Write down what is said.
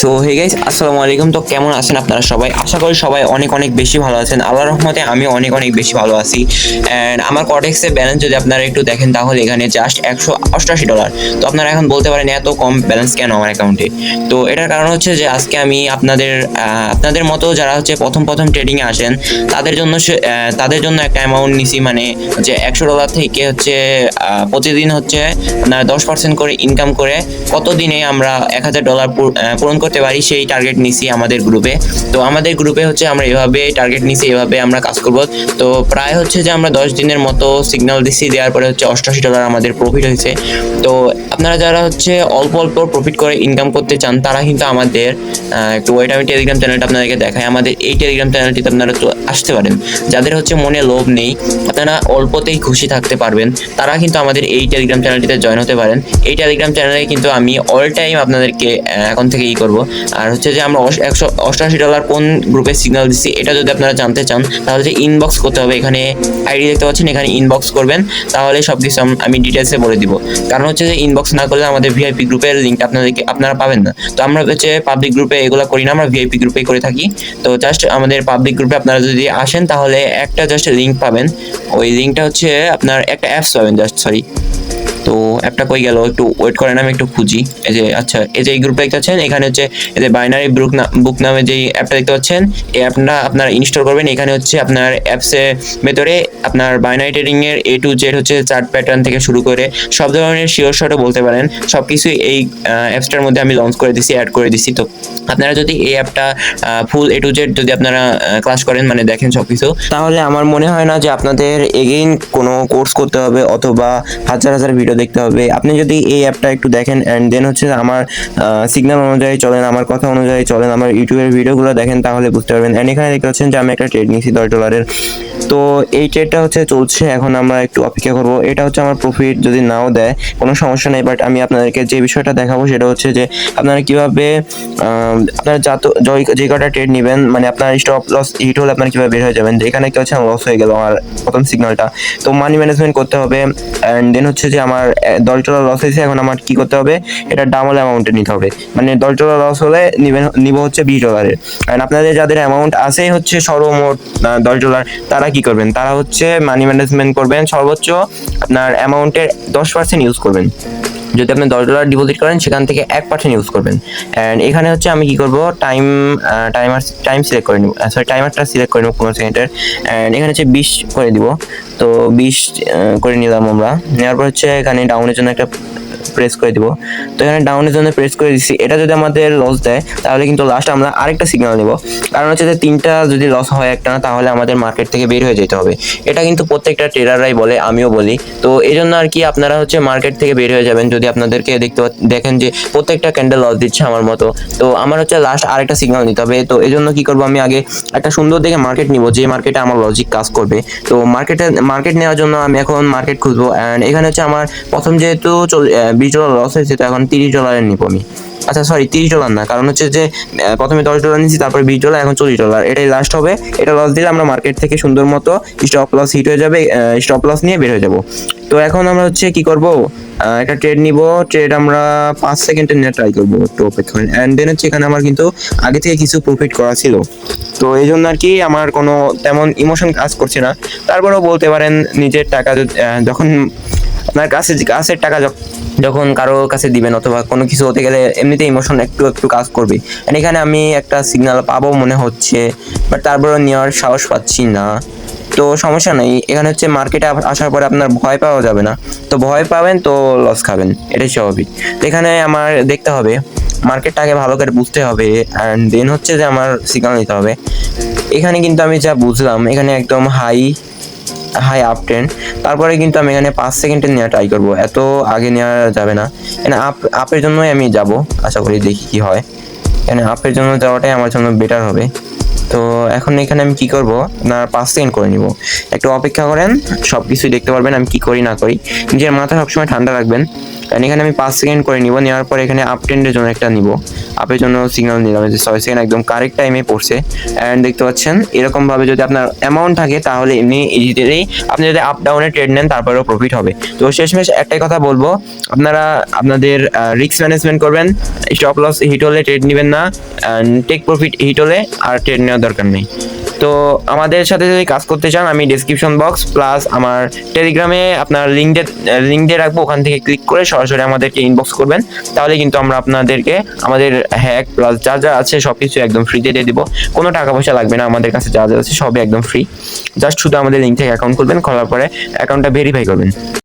So hey guys, আসসালামু আলাইকুম। তো কেমন আছেন আপনারা সবাই? আশা করি সবাই অনেক অনেক বেশি ভালো আছেন। আল্লাহর রহমতে আমি অনেক অনেক বেশি ভালো আছি। অ্যান্ড আমার কর্টেক্সের ব্যালেন্স যদি আপনারা একটু দেখেন তাহলে এখানে জাস্ট $188। তো আপনারা এখন বলতে পারেন এত কম ব্যালেন্স কেন আমার অ্যাকাউন্টে? তো এটার কারণ হচ্ছে যে আজকে আমি আপনাদের মতো যারা হচ্ছে প্রথম প্রথম ট্রেডিংয়ে আসেন তাদের জন্য একটা অ্যামাউন্ট নিছি, মানে যে $100 থেকে হচ্ছে প্রতিদিন হচ্ছে আপনার 10% করে ইনকাম করে কত দিনে আমরা $1000 পূরণ করতে পারি সেই টার্গেট নিছি আমাদের গ্রুপে। তো আমাদের গ্রুপে হচ্ছে আমরা এভাবে টার্গেট নিছি, এভাবে আমরা কাজ করব। তো প্রায় হচ্ছে যে আমরা 10 দিনের মতো সিগন্যাল দিছি, দেওয়ার পরে হচ্ছে $88 আমাদের প্রফিট হয়েছে। তো আপনারা যারা হচ্ছে অল্প অল্প প্রফিট করে ইনকাম করতে চান তারা কিন্তু আমাদের একটু ওয়েট, আমি টেলিগ্রাম চ্যানেলটা আপনাদেরকে দেখাই। আমাদের এই টেলিগ্রাম চ্যানেলটিতে আপনারা তো আসতে পারেন। যাদের হচ্ছে মনে লোভ নেই, আপনারা অল্পতেই খুশি থাকতে পারবেন, তারা কিন্তু আমাদের এই টেলিগ্রাম চ্যানেলটিতে জয়েন হতে পারেন। এই টেলিগ্রাম চ্যানেলে কিন্তু আমি অল টাইম আপনাদেরকে এখন থেকে করব। আর হচ্ছে যে আমরা $188 কোন গ্রুপে সিগন্যাল দিচ্ছি এটা যদি আপনারা জানতে চান তাহলে যে ইনবক্স করতে হবে। এখানে আইডি দেখতে পাচ্ছেন, এখানে ইনবক্স করবেন, তাহলে সব কিছু আমি ডিটেলসে বলে দিব। কারণ হচ্ছে যে ইনবক্স না করলে আমাদের ভিআইপি গ্রুপের লিঙ্কটা আপনারা পাবেন না। তো আমরা হচ্ছে পাবলিক গ্রুপে এগুলো করি না, আমরা ভিআইপি গ্রুপেই করে থাকি। তো জাস্ট আমাদের পাবলিক গ্রুপে আপনারা যদি আসেন তাহলে একটা জাস্ট লিঙ্ক পাবেন। ওই লিঙ্কটা হচ্ছে আপনার একটা অ্যাপস পাবেন, জাস্ট সরি। তো অ্যাপটা কই গেল, একটু ওয়েট করেন, আমি একটু খুঁজি। এই যে আচ্ছা, এই যে এই গ্রুপটা দেখতে পাচ্ছেন, এখানে হচ্ছে এই যে বাইনারি বুক নামে যে অ্যাপটা দেখতে পাচ্ছেন, এই অ্যাপটা আপনারা ইনস্টল করবেন। এখানে হচ্ছে আপনার অ্যাপসের ভেতরে আপনার বাইনারি ট্রেডিং এর A to Z হচ্ছে চার্ট প্যাটার্ন থেকে শুরু করে সব ধরনের শিওর শটও বলতে পারেন, সব কিছুই এই অ্যাপসটার মধ্যে আমি লঞ্চ করে দিছি, অ্যাড করে দিছি। তো আপনারা যদি এই অ্যাপটা ফুল A to Z যদি আপনারা ক্লাস করেন, মানে দেখেন সব কিছু, তাহলে আমার মনে হয় না যে আপনাদের এগেইন কোনো কোর্স করতে হবে অথবা হাজার হাজার ভিডিও দেখতে হবে। আপনি যদি এই অ্যাপটা একটু দেখেন অ্যান্ড দেন হচ্ছে আমার সিগন্যাল অনুযায়ী চলেন, আমার কথা অনুযায়ী চলেন, আমার ইউটিউবের ভিডিওগুলো দেখেন, তাহলে বুঝতে পারবেন। অ্যান্ড এখানে দেখতে পাচ্ছেন যে আমি একটা ট্রেড নিয়েছি $10। তো এই ট্রেডটা হচ্ছে চলছে, এখন আমরা একটু অপেক্ষা করব। এটা হচ্ছে আমার প্রফিট, যদি নাও দেয় কোনো সমস্যা নেই, বাট আমি আপনাদেরকে যে বিষয়টা দেখাবো সেটা হচ্ছে যে আপনারা কীভাবে আপনারা যে কটা ট্রেড নেবেন, মানে আপনার স্টপ লস হিট হলে আপনারা কীভাবে বের হয়ে যাবেন। এখানে একটা হচ্ছে লস হয়ে গেল আমার প্রথম সিগন্যালটা, তো মানি ম্যানেজমেন্ট করতে হবে। অ্যান্ড দেন হচ্ছে যে আমার $10 লস হয়েছে, এখন আমার কি করতে হবে, এটা ডাবল অ্যামাউন্টে নিতে হবে। মানে $10 লস হলে নিব হচ্ছে $20। অ্যান্ড আপনাদের যাদের অ্যামাউন্ট আছে হচ্ছে সর্বমোট $10, তারা কি করবেন, তারা হচ্ছে মানি ম্যানেজমেন্ট করবেন, সর্বোচ্চ আপনার অ্যামাউন্টের 10% ইউজ করবেন। যদি আপনি $10 ডিপোজিট করেন সেখান থেকে 1% ইউজ করবেন। অ্যান্ড এখানে হচ্ছে আমি কি করব, টাইম সিলেক্ট করে নিব, সরি টাইমারটা সিলেক্ট করে নেব 15 সেকেন্ডের। অ্যান্ড এখানে হচ্ছে 20 করে দিব। তো 20 করে নিলাম আমরা। নেওয়ার পর হচ্ছে এখানে ডাউনের জন্য একটা প্রেস করে দিব। তো এখানে ডাউনের জন্য প্রেস করে দিচ্ছি। এটা যদি আমাদের লস দেয় তাহলে কিন্তু লাস্ট আমরা আরেকটা সিগন্যাল নেব, কারণ হচ্ছে যে 3টা যদি লস হয় একটা না, তাহলে আমাদের মার্কেট থেকে বের হয়ে যেতে হবে। এটা কিন্তু প্রত্যেকটা ট্রেডাররাই বলে, আমিও বলি। তো এই জন্য আর কি আপনারা হচ্ছে মার্কেট থেকে বের হয়ে যাবেন যদি আপনাদেরকে দেখেন যে প্রত্যেকটা ক্যান্ডেল লস দিচ্ছে আমার মতো। তো আমার হচ্ছে লাস্ট আরেকটা সিগন্যাল নিতে হবে। তো এই জন্য কি করবো, আমি আগে একটা সুন্দর দেখে মার্কেট নিব, যে মার্কেটে আমার লজিক কাজ করবে। তো মার্কেট নেওয়ার জন্য আমি এখন মার্কেট খুঁজবো। অ্যান্ড এখানে হচ্ছে আমার প্রথম যেহেতু $20 লস হয়েছে, তো এখন $30 নিব আমি। আচ্ছা সরি, $30 না, কারণ হচ্ছে যে প্রথমে $10 নিয়েছি, তারপরে $20, এখন $40, এটাই লাস্ট হবে। এটা লস দিলে আমরা মার্কেট থেকে সুন্দর মতো স্টপ লস হিট হয়ে যাবে, স্টপ লস নিয়ে বের হয়ে যাব। তো এখন আমরা হচ্ছে কি করব, একটা ট্রেড নিব। ট্রেড আমরা 5 সেকেন্ডের নিয়ে ট্রাই করবো, একটু অপেক্ষা করেন। অ্যান্ড দেন হচ্ছে এখানে আমার কিন্তু আগে থেকে কিছু প্রফিট করা ছিল, তো এই জন্য আর কি আমার কোনো তেমন ইমোশন কাজ করছে না। তারপরেও বলতে পারেন নিজের টাকা যখন আপনার কাছের টাকা যখন কারো কাছে দিবেন অথবা কোনো কিছু হতে গেলে এমনিতে ইমোশন একটু একটু কাজ করবে। এখানে আমি একটা সিগন্যাল পাবো মনে হচ্ছে, বাট তারপরেও নেওয়ার সাহস পাচ্ছি না। তো সমস্যা নেই, এখানে হচ্ছে মার্কেটে আসার পরে আপনার ভয় পাওয়া যাবে না। তো ভয় পাবেন তো লস খাবেন, এটাই স্বাভাবিক। তো এখানে আমার দেখতে হবে, মার্কেটটাকে ভালো করে বুঝতে হবে, অ্যান্ড দেন হচ্ছে যে আমার সিগন্যাল নিতে হবে। এখানে কিন্তু আমি যা বুঝলাম, এখানে একদম হাই আপ ট্রেন্ড। তারপরে কিন্তু আমি এখানে 5 সেকেন্ডের নেওয়া ট্রাই করবো, এত আগে নেওয়া যাবে না। এখানে আপের জন্যই আমি যাব, আশা করি দেখি কি হয়। এখানে আপের জন্য যাওয়াটাই আমার জন্য বেটার হবে। তো এখন এখানে আমি কি করব, আপনার 5 সেকেন্ড করে নিব। একটু অপেক্ষা করেন, সব কিছুই দেখতে পারবেন আমি কি করি না করি। নিজের মাথা সবসময় ঠান্ডা রাখবেন। কারণ এখানে আমি 5 সেকেন্ড করে নিব, নেওয়ার পর এখানে আপ ট্রেন্ডের জন্য একটা নিব, আপের জন্য সিগন্যাল নিলাম, যে 6 সেকেন্ড একদম কারেক্ট টাইমে পড়ছে। অ্যান্ড দেখতে পাচ্ছেন এরকমভাবে যদি আপনার অ্যামাউন্ট থাকে তাহলে এমনি ইজিতেই আপনি যদি আপ ডাউনে ট্রেড নেন তারপরেও প্রফিট হবে। তো শেষমেশ একটাই কথা বলবো, আপনারা আপনাদের রিস্ক ম্যানেজমেন্ট করবেন, স্টপ লস হিট হলে ট্রেড নেবেন না, টেক প্রফিট হিট হলে আর ট্রেড নেওয়ার দরকার নেই। তো আমাদের সাথে যদি কাজ করতে চান, আমি ডেসক্রিপশন বক্স প্লাস আমার টেলিগ্রামে আপনার লিঙ্ক দিয়ে রাখবো, ওখান থেকে ক্লিক করে সরাসরি আমাদেরকে ইনবক্স করবেন। তাহলে কিন্তু আমরা আপনাদেরকে আমাদের হ্যাক প্লাস যা যা আছে সব কিছু একদম ফ্রিতে দিয়ে দিব। কোনো টাকা পয়সা লাগবে না, আমাদের কাছে যা যা আছে সবই একদম ফ্রি। জাস্ট শুধু আমাদের লিঙ্ক থেকে অ্যাকাউন্ট খুলবেন, খোলার পরে অ্যাকাউন্টটা ভেরিফাই করবেন।